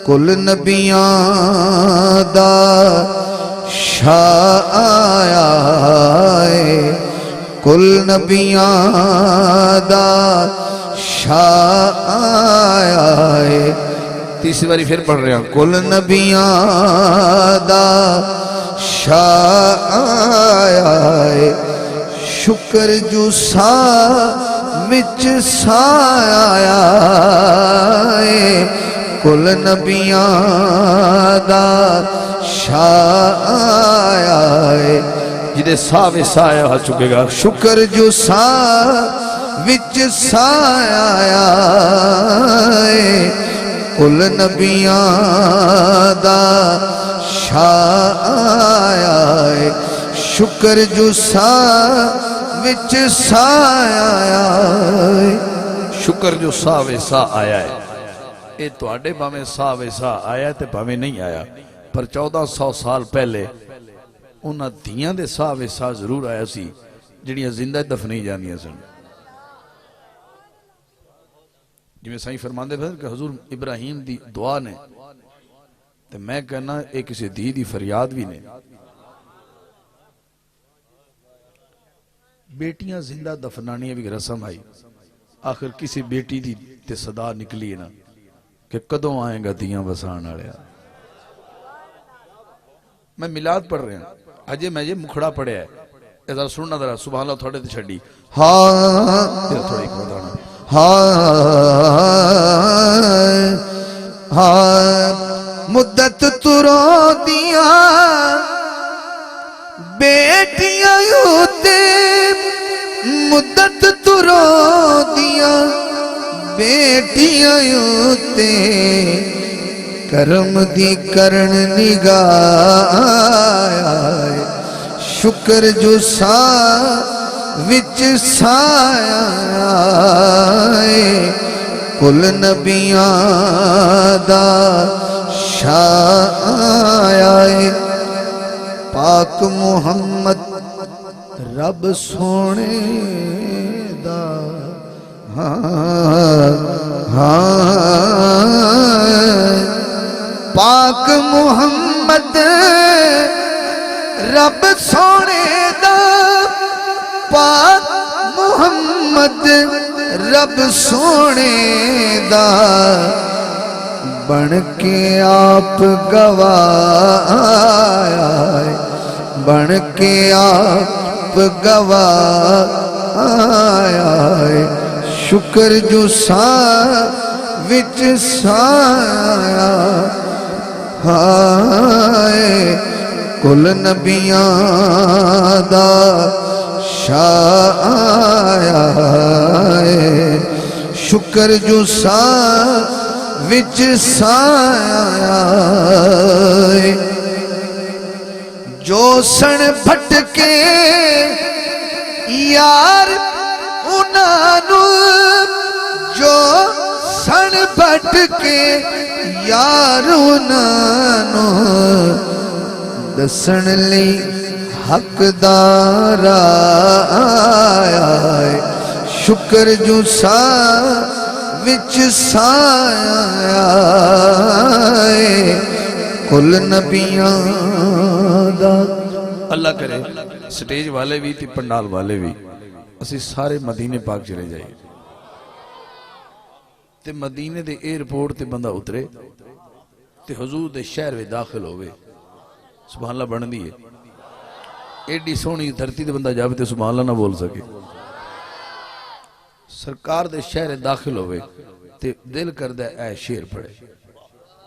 کل نبیاں دا شاہ آیا ہے کل نبیاں دا شاہ آیا ہے تیسری باری پھر پڑھ رہے ہیں کل نبیاں دا شاہ آیا ہے شکر جو سا وچ سا آیا ہے کل نبیاں دا شاہ آیا ہے جنہیں سا وے سا آیا چکے گا شکر جو سا وچ سا آیا ہے کل نبیاں دا شاہ آیا ہے شکر جو سا وچ سا آیا ہے شکر جو سا وے سا آیا ہے اے تو آڈے بامیں سا وے سا آیا تے بامیں نہیں آیا پر 1400 سال پہلے انہاں دیاں دے سا وے سا ضرور آیا سی جنیاں زندہ دفنی جانیاں سن جی میں سائیں فرمان دے کہ حضور ابراہیم دی دعا نے تو میں کہنا ایک کسی دی فریاد بھی نے بیٹیاں زندہ دفنانی بھی رسم آئی آخر کسی بیٹی دی تے صدا نکلی نا کہ کدوں آئیں گا دیاں بسان آڑیا میں میلاد پڑھ رہے ہیں اجے میں یہ مکھڑا پڑھیا ہے ادھر سننا ذرا سبحان اللہ تھوڑے تے چھڑی ہاں تھوڑے ایک بتانا مدت ترو دیا بیٹیاں ہوتے مدت ترو دیا بیٹیاں ہوتے کرم دی کرن نگاہ آئے شکر جو سا وچ سا آئے کل نبیاں دا شاہ آئے پاک محمد رب سونے دا پاک محمد رب سونے دا پاک محمد رب سونے دا بن کے آپ گواہ آئے بن کے آپ گواہ آئے شکر جو سا وچ سا آئے کل نبیاں دا شاہ آیا ہے شکر جو سا وچ سا آیا ہے جو سن بھٹکے یار انہوں جو سن بھٹکے یار انہوں دسن لی حقدار آیا ہے شکر جو سا وچ سا آیا ہے کل نبیاں دا اللہ کرے سٹیج والے بھی تی پنڈال والے بھی اسی سارے مدینے پاک چلے جائے تے مدینے دے ایئرپورٹ تے بندہ اترے تے حضور دے شہر میں داخل ہوئے سبحان اللہ بڑھ دیئے ایڈی سونی دھرتی دے بندہ جاوے تے سبحان اللہ نہ بول سکے سرکار دے شہر داخل ہوئے تے دل کردہ اے شیر پڑے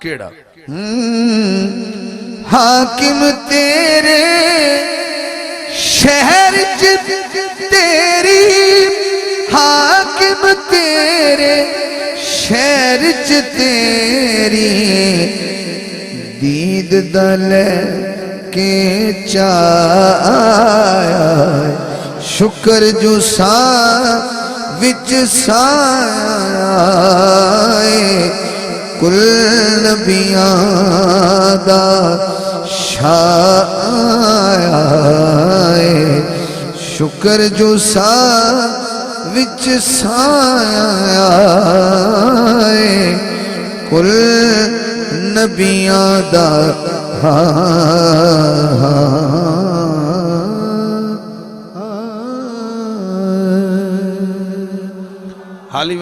کیڑا حاکم تیرے شہر تیری حاکم تیرے شہر تیری دید دل کے چایا شکر جو سا وچ سا کل نبیاں دا شاہ آیا شکر جو سا وچ سا آیا کل نبیاں دا حالی